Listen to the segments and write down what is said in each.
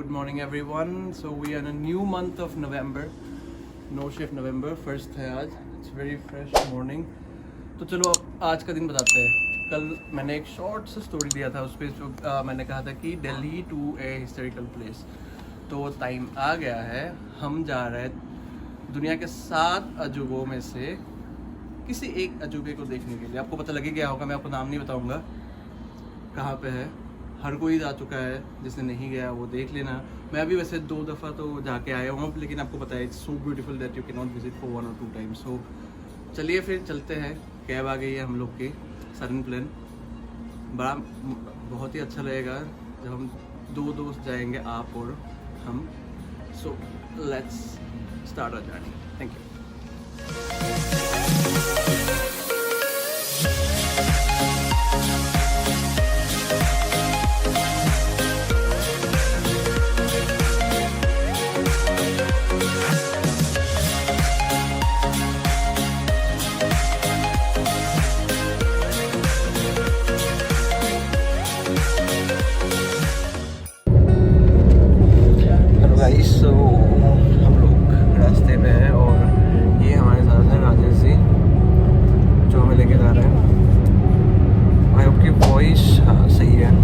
Good morning everyone. So we are in a new month of November. No shift November. First है आज. It's very fresh morning. तो चलो अब आज का दिन बताते हैं. कल मैंने एक शॉर्ट सा स्टोरी दिया था उस पर मैंने कहा था कि Delhi to a historical place. तो टाइम आ गया है. हम जा रहे हैं दुनिया के 7 अजूबों में से किसी एक अजूबे को देखने के लिए. आपको पता लग ही गया होगा, मैं आपको नाम नहीं बताऊंगा कहाँ पे है. हर कोई जा चुका है, जिसने नहीं गया वो देख लेना. मैं अभी वैसे 2 दफ़ा तो जाके आया हूँ, लेकिन आपको पता है it's so beautiful that you can not visit for 1 or 2 times. So चलिए फिर चलते हैं. कैब आ गई है हम लोग की, सडन प्लान. बड़ा बहुत ही अच्छा लगेगा जब हम 2 दोस्त जाएंगे, आप और हम. So let's start our journey. Thank you. So हम लोग रास्ते में हैं और ये हमारे साथ है राजेश जी जो हमें लेके जा रहे हैं. आई होप की वॉइस हाँ सही है ना.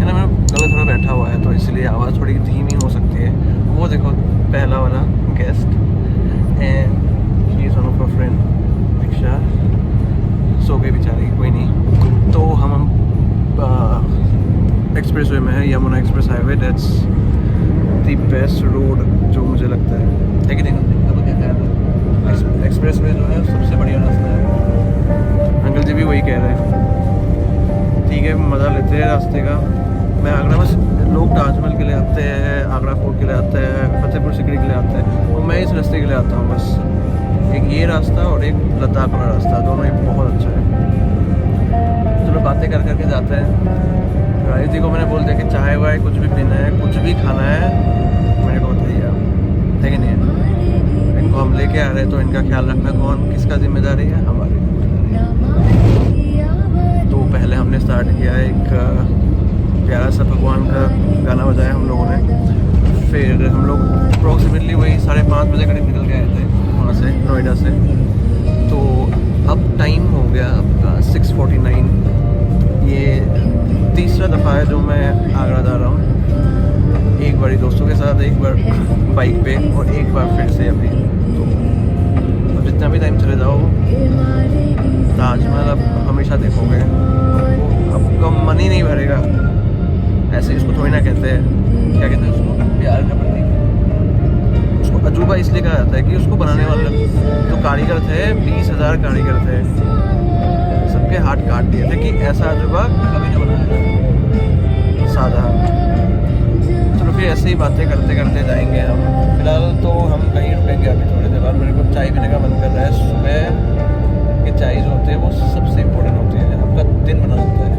मेरा गला थोड़ा बैठा हुआ है तो इसलिए आवाज़ थोड़ी धीमी हो सकती है. वो देखो पहला वाला guest and he is one of a friend Diksha. सो गई बेचारी, कोई नहीं. तो हम एक्सप्रेस वे में है, Yamuna express highway. That's the best road जो मुझे लगता है कि नहीं. एक्सप्रेस वे जो है सबसे बढ़िया रास्ता है. अंकल जी भी वही कह रहे हैं. ठीक है, मज़ा लेते हैं रास्ते का. मैं आगरा में, लोग ताजमहल के लिए आते हैं, आगरा फोर्ट के लिए आते हैं, फतेहपुर सिकरी के लिए आते हैं, और मैं इस रास्ते के लिए आता हूँ बस. एक ये रास्ता और एक लद्दाख वाला रास्ता, दोनों ही बहुत अच्छा है. चलो बातें कर करके जाते हैं. राजेश जी को मैंने बोल दिया कि चाय वाय कुछ भी पीना है, कुछ भी खाना है, मेरे को बताइए आप. ठीक नहीं है, इनको हम लेके आ रहे हैं तो इनका ख्याल रखना कौन किसका जिम्मेदारी है, हमारी. तो पहले हमने स्टार्ट किया एक प्यारा सा भगवान का गाना बजाया हम लोगों ने. फिर हम लोग अप्रॉक्सीमेटली वही 5:30 बजे करीब निकल के आए थे वहाँ से, नोएडा से. तो अब टाइम हो गया आपका 6:49. ये तीसरा दफ़ा है जो मैं आगरा जा रहा हूँ. एक बार दोस्तों के साथ, एक बार बाइक पे, और एक बार फिर से अभी. तो अब जितना भी टाइम चले जाओ ताजमहल अब हमेशा देखोगे. आपका मन ही नहीं भरेगा. ऐसे इसको थोड़ी ना कहते हैं, क्या कहते हैं उसको, प्यार का प्रतीक. उसको अजूबा इसलिए कहा जाता है कि उसको बनाने वाले जो कारीगर थे, 20,000 कारीगर थे, सबके हाथ काट दिए थे कि ऐसा अजूबा कभी ना बनाया सादा. चलो फिर ऐसे ही बातें करते करते जाएंगे हम. फिलहाल तो हम कहीं रुकेंगे अभी थोड़ी देर बाद. मेरे को चाय पीने का मन कर रहा है. सुबह की चाय जो होती है वो सबसे इम्पोर्टेंट होती है, आपका दिन बना होता है.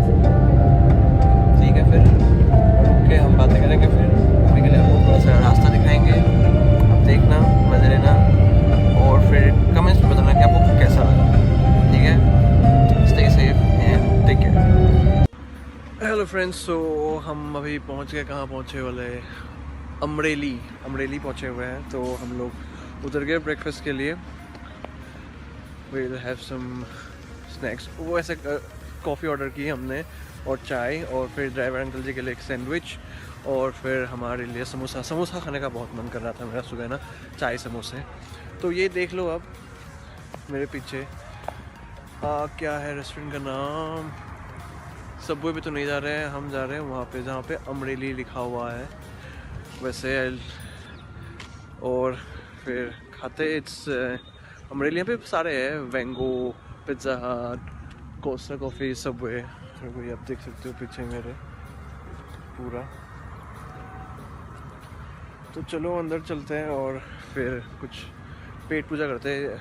ठीक है, फिर रुक के हम बातें करेंगे. फिर अभी के लिए आपको थोड़ा सा रास्ता दिखाएंगे, आप देखना, मज़े लेना, और फिर कमेंट्स में बताना कि आपको कैसा लगा. ठीक है, stay safe and take care. Hello friends, so हम अभी पहुंच गए. कहाँ पहुंचे वाले? अमरेली पहुंचे हुए हैं. तो हम लोग उतर गए ब्रेकफास्ट के लिए. Will have some snacks. वो ऐसे कॉफ़ी ऑर्डर की हमने और चाय, और फिर ड्राइवर अंकल जी के लिए एक सैंडविच, और फिर हमारे लिए समोसा खाने का बहुत मन कर रहा था मेरा सुबह ना, चाय समोसे. तो ये देख लो अब मेरे पीछे क्या है रेस्टोरेंट का नाम. सबवे पे तो नहीं जा रहे हैं, हम जा रहे हैं वहाँ पे जहाँ पे अमरेली लिखा हुआ है वैसे. और फिर खाते इट्स अमरेली. यहाँ पे सारे हैं, वेंगो, पिज़्ज़ा हट, कोस्टा कॉफ़ी, सबवे. ये आप देख सकते हो पीछे मेरे पूरा. तो चलो अंदर चलते हैं और फिर कुछ पेट पूजा करते हैं.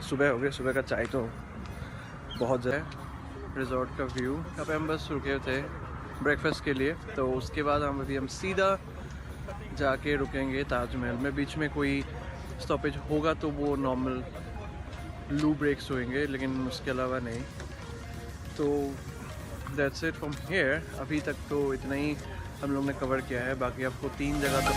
सुबह हो गई, सुबह का चाय तो बहुत ज़्यादा. रिजॉर्ट का व्यू, यहाँ पे हम बस रुके थे ब्रेकफास्ट के लिए. तो उसके बाद हम सीधा जाके रुकेंगे ताजमहल में. बीच में कोई स्टॉपेज होगा तो वो नॉर्मल लू ब्रेक्स होंगे, लेकिन उसके अलावा नहीं. तो दैट्स इट फ्रॉम हियर. अभी तक तो इतना ही हम लोग ने कवर किया है। बाकी आपको 3 जगह तो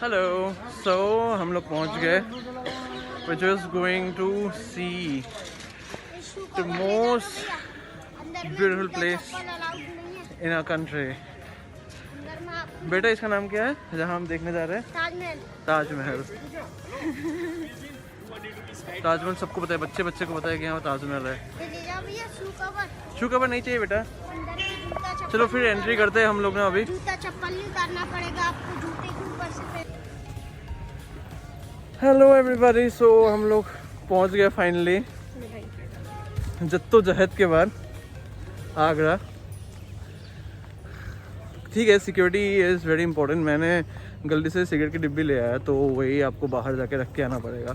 हेलो, सो हम लोग पहुंच गए। We're just going to see the most beautiful place in our country. बेटा इसका नाम क्या है जहाँ हम देखने जा रहे हैं? ताजमहल। ताजमहल सबको पता है, बच्चे बच्चे को पता है कि यहाँ ताजमहल है। शू कवर नहीं चाहिए बेटा। चलो फिर एंट्री करते हैं हम लोग ना। अभी जूता चप्पल नहीं उतारना पड़ेगा आपको, जूते के ऊपर से। हेलो एवरीबॉडी, सो हम लोग पहुंच गए फाइनली जद्दोजहद के बाद आगरा। ठीक है, सिक्योरिटी इज़ वेरी इंपॉर्टेंट। मैंने गलती से सिगरेट की डिब्बी ले आया, तो वही आपको बाहर जाके रख के आना पड़ेगा।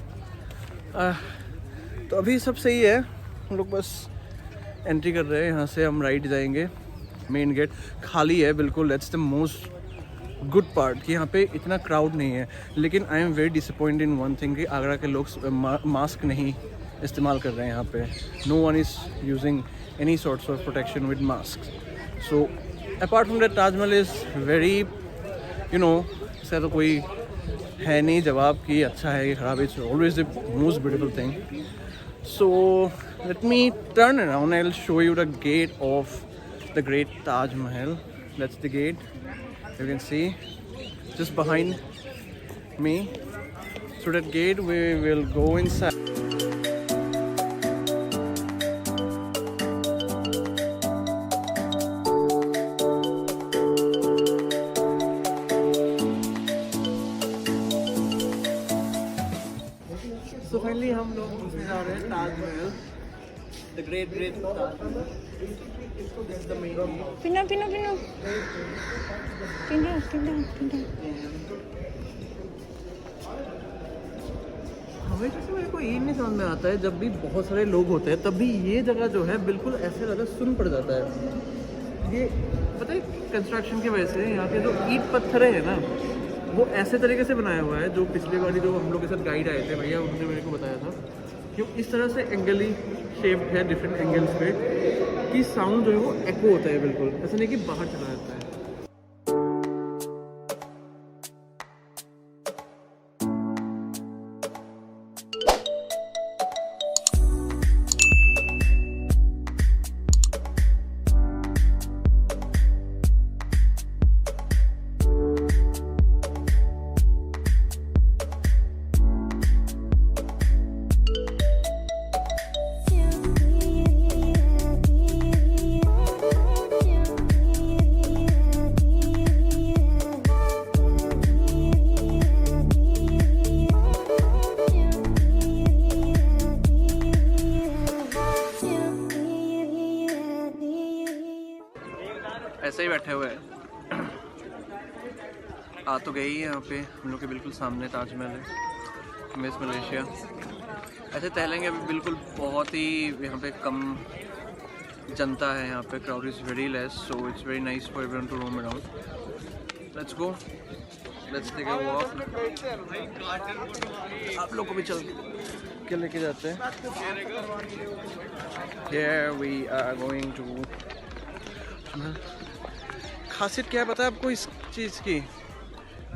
तो अभी सब सही है, हम लोग बस एंट्री कर रहे हैं। यहाँ से हम राइट जाएंगे, मेन गेट खाली है बिल्कुल। That's the most good part कि यहाँ पे इतना क्राउड नहीं है। लेकिन I am very disappointed in one thing कि आगरा के लोग मास्क नहीं इस्तेमाल कर रहे हैं यहाँ पे। No one is using any sorts of protection with mask. So apart from that, Taj Mahal is very इसका तो कोई है नहीं जवाब कि अच्छा है कि ख़राब। It's always the most beautiful thing. So let me turn around, I will show you the gate of the great Taj Mahal. That's the gate. You can see just behind me. Through that gate we will go inside. So finally हम लोग घूमने जा रहे हैं Taj Mahal, the great Taj Mahal. This is the main gate. पिनो पिनो पिनो हमेशा से मेरे को ये नहीं समझ में आता है, जब भी बहुत सारे लोग होते हैं तब भी ये जगह जो है बिल्कुल ऐसे ज़्यादा सुन पड़ जाता है। ये पता है कंस्ट्रक्शन की वजह से यहाँ के जो ईंट पत्थर है ना, वो ऐसे तरीके से बनाया हुआ है। जो पिछले बारी जो हम लोग के साथ गाइड आए थे भैया, उन्होंने मेरे को बताया था कि इस तरह से एंगली शेप्ड है, डिफरेंट एंगल्स पे, कि साउंड जो है वो एको होता है बिल्कुल, ऐसा नहीं कि बाहर चला जाता है। ऐसे ही बैठे हुए हैं। आ तो गई है यहाँ पे, हम लोग के बिल्कुल सामने ताजमहल है, मिस मलेशिया। ऐसे टहलेंगे अभी बिल्कुल, बहुत ही यहाँ पे कम जनता है यहाँ पे, crowd is very less, so it's very nice for everyone to roam around. Let's go, let's take a walk. आप लोग को भी चल के लेके जाते हैं। Here we are going to खासियत क्या है पता है आपको इस चीज़ की?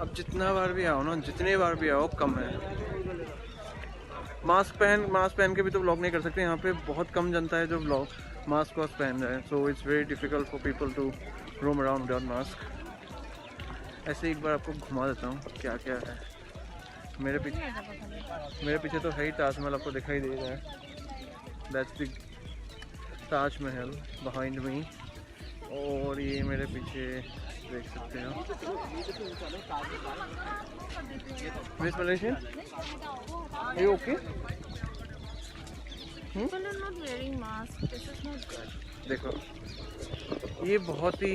अब जितना बार भी आओ ना, जितने बार भी आओ कम है। मास्क पहन के भी तो व्लॉग नहीं कर सकते। यहाँ पे बहुत कम जनता है जो मास्क पहन रहा है, so it's very difficult for people to roam around without mask. ऐसे एक बार आपको घुमा देता हूँ क्या क्या है। मेरे पीछे तो है ही ताजमहल, आपको दिखाई दे रहा है। That's the Taj Mahal behind me. और ये मेरे पीछे देख सकते हो मिस मलेशिया। ये ओके? देखो ये बहुत ही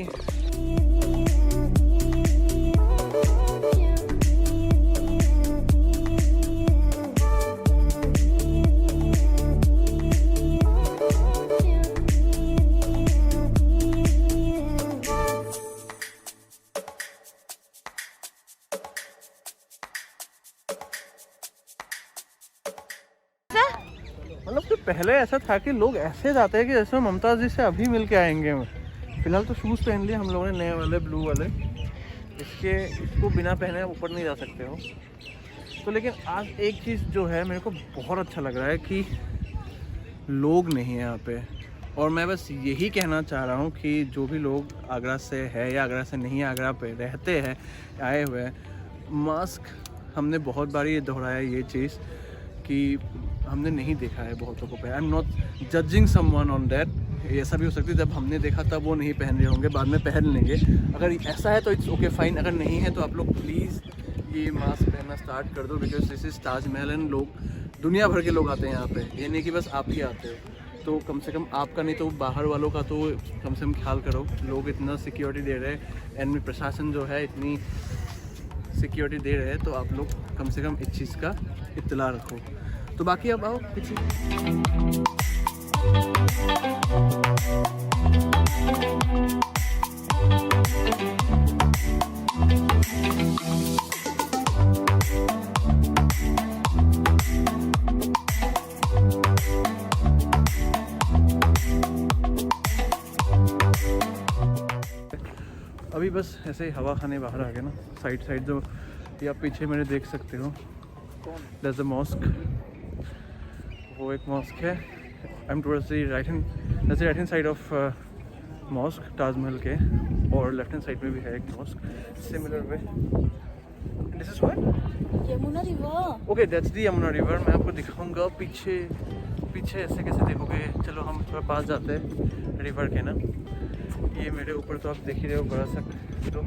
मतलब कि पहले ऐसा था कि लोग ऐसे जाते हैं कि जैसे मुमताज़ जी से अभी मिल के आएंगे। फिलहाल तो शूज़ पहन लिए हम लोगों ने, नए वाले ब्लू वाले। इसको बिना पहने ऊपर नहीं जा सकते हो। तो लेकिन आज एक चीज़ जो है मेरे को बहुत अच्छा लग रहा है कि लोग नहीं है यहाँ पे। और मैं बस यही कहना चाह रहा हूँ कि जो भी लोग आगरा से है या आगरा से नहीं आगरा पे रहते हैं, आए हुए हैं, मास्क हमने बहुत बार ये दोहराया ये चीज़ कि हमने नहीं देखा है बहुतों को पे। I am not judging someone on that. ऐसा भी हो सकता है जब हमने देखा तब वो नहीं पहन रहे होंगे, बाद में पहन लेंगे। अगर ऐसा है तो इट्स ओके फाइन, अगर नहीं है तो आप लोग प्लीज़ ये मास्क पहनना स्टार्ट कर दो, because this is Taj Mahal and लोग दुनिया भर के लोग आते हैं यहाँ पे, ये नहीं कि बस आप ही आते हो। तो कम से कम आपका नहीं तो बाहर वालों का तो कम से कम ख्याल करो। लोग इतना सिक्योरिटी दे रहे हैं एंड प्रशासन जो है इतनी सिक्योरिटी दे रहे हैं, तो आप लोग कम से कम इस चीज़ का इत्तला रखो। तो बाकी अब आओ पीछे। अभी बस ऐसे ही हवा खाने बाहर आ गए ना। साइड जो ये आप पीछे मेरे देख सकते हो, दैट्स अ मॉस्क। वो एक मॉस्क है। I am towards the right hand side of mosque Taj Mahal के, और लेफ्ट हैंड साइड में भी है एक mosque similar way. This is what Yamuna river. Okay, that's the Yamuna river. मैं आपको दिखाऊंगा पीछे ऐसे कैसे देखोगे। चलो हम थोड़ा पास जाते हैं रिवर के ना। ये मेरे ऊपर तो आप देख ही रहे हो, बड़ा सा तो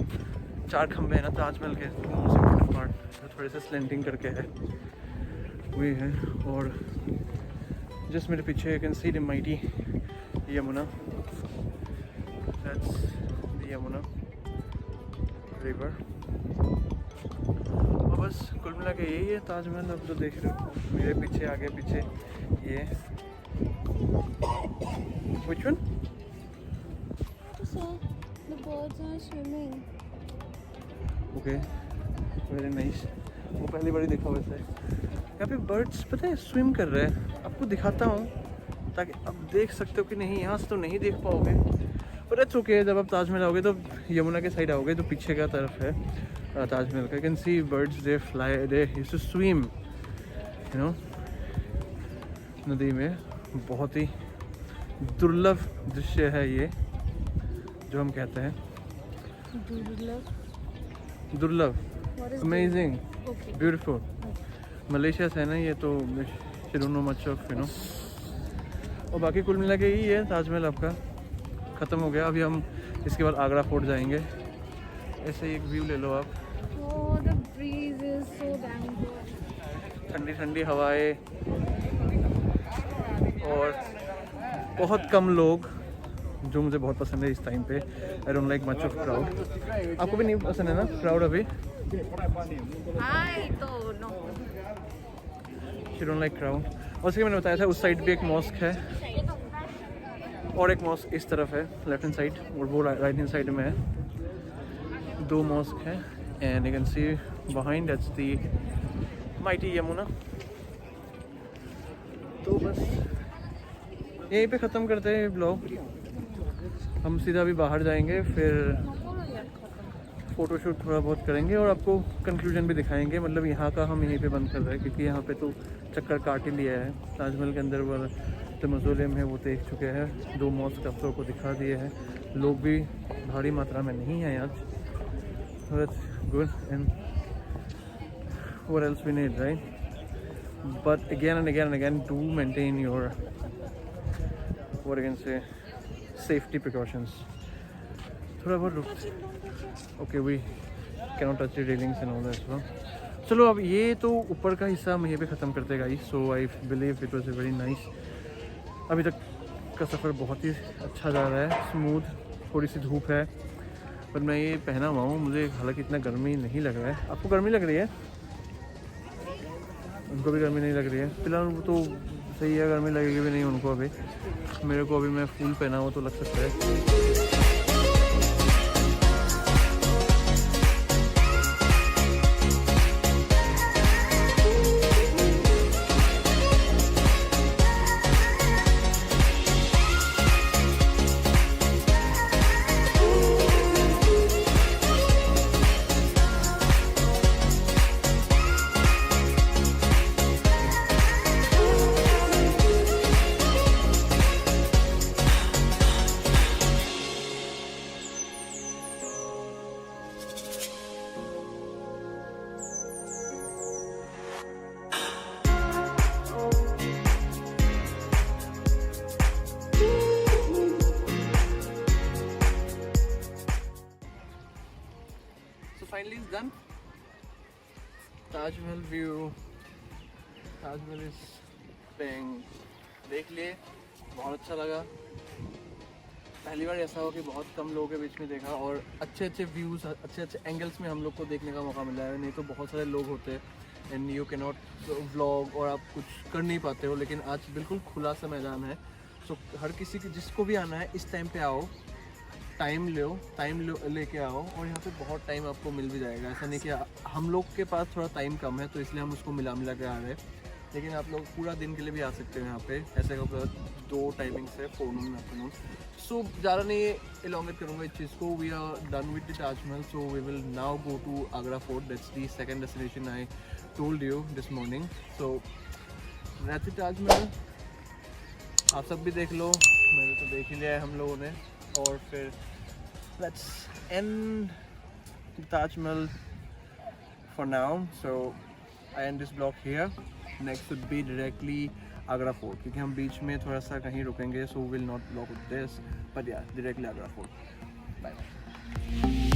4 खंभे हैं ना ताजमहल के, मोस्ट इम्पोर्टेंट पार्ट जो थोड़े से स्लेंटिंग करके है वही है। और जस्ट मेरे पीछे you can see the mighty Yamuna, that's the Yamuna river. और बस कुल मिला के यही है ताजमहल। अब जो देख रहे हो मेरे पीछे आगे पीछे ये which one? The birds are swimming. Okay, very nice. वो पहली बार देखा वैसे। यहाँ पे बर्ड्स पता है स्विम कर रहे हैं। आपको दिखाता हूँ ताकि आप देख सकते हो कि नहीं, यहाँ से तो नहीं देख पाओगे, पर इट्स ओके। जब आप ताजमहल आओगे तो यमुना के साइड आओगे तो पीछे का तरफ है ताजमहल का, you can see birds they fly, they used to swim you know नदी में। बहुत ही दुर्लभ दृश्य है ये जो हम कहते हैं दुर्लभ, अमेजिंग, ब्यूटीफुल। मलेशिया से है ना ये, तो शिरोनो मच ऑफ यू नो। और बाकी कुल मिला के यही है ताजमहल आपका ख़त्म हो गया। अभी हम इसके बाद आगरा फोर्ट जाएंगे। ऐसे ही एक व्यू ले लो आप। Oh, the breeze is so damn good. ठंडी ठंडी हवाएं और बहुत कम लोग, जो मुझे बहुत पसंद है इस टाइम पे। I don't like much of crowd. आपको भी नहीं पसंद है ना क्राउड अभी? Hi, तो no. She don't like crowd. और उसके मैंने बताया था उस साइड भी एक मॉस्क है और एक मॉस्क इस तरफ है लेफ्ट हैंड साइड, और वो राइट हैंड साइड में है। 2 मॉस्क है and you can see behind that's the mighty Yamuna. तो बस यहीं पे ख़त्म करते हैं ब्लॉग। हम सीधा अभी बाहर जाएंगे, फिर फ़ोटोशूट थोड़ा बहुत करेंगे और आपको कंक्लूजन भी दिखाएंगे। मतलब यहाँ का हम यहीं पे बंद कर रहे हैं क्योंकि यहाँ पे तो चक्कर काट ही लिया है। ताजमहल के अंदर वाला जो मौज़ोलियम है वो देख चुके हैं, 2 मॉस्क आप लोगों को दिखा दिए हैं। लोग भी भारी मात्रा में नहीं हैं आज। Good and what else we need, right? But again and again do maintain your what I can say safety precautions. थोड़ा बहुत रुक। Okay, we cannot touch the railings and all that. चलो अब ये तो ऊपर का हिस्सा हम यहीं पे ख़त्म करते guys. So I believe it was a very nice. अभी तक का सफ़र बहुत ही अच्छा जा रहा है, स्मूथ। थोड़ी सी धूप है पर मैं ये पहना हुआ हूँ, मुझे हालांकि इतना गर्मी नहीं लग रहा है। आपको गर्मी लग रही है? उनको भी गर्मी नहीं लग रही है फिलहाल, वो तो सही है, गर्मी लगेगी भी नहीं उनको अभी। मेरे को अभी मैं फुल पहना हुआ तो लग सकता है। ताजमहल व्यू, ताजमहल इज बेंग, देख लिए, बहुत अच्छा लगा। पहली बार ऐसा हो कि बहुत कम लोगों के बीच में देखा और अच्छे अच्छे व्यूज़, अच्छे अच्छे एंगल्स में हम लोग को देखने का मौका मिला है। नहीं तो बहुत सारे लोग होते हैं and you can not vlog और आप कुछ कर नहीं पाते हो, लेकिन आज बिल्कुल खुला सा मैदान है। सो हर किसी की जिसको भी आना है इस टाइम पे आओ, टाइम लेके आओ और यहाँ पे बहुत टाइम आपको मिल भी जाएगा। ऐसा नहीं कि हम लोग के पास थोड़ा टाइम कम है तो इसलिए हम उसको मिला के आ रहे हैं, लेकिन आप लोग पूरा दिन के लिए भी आ सकते हो यहाँ पे। ऐसे का 2 टाइमिंग्स है, फोरनून आफ्टरनून। सो ज़्यादा नहीं एलोंगेट करूँगा इस चीज़ को। We are done with the Taj Mahal, so we will now go to Agra Fort. That's the second destination I told you this morning. So that's the Taj Mahal, आप सब भी देख लो, मैंने तो देख ही लिया है हम लोगों ने। और फिर let's end Taj Mahal for now, so I end this vlog here. Next would be directly Agra Fort, क्योंकि हम बीच में थोड़ा सा कहीं रुकेंगे, so we'll not vlog with this, but yeah, directly Agra Fort. Bye.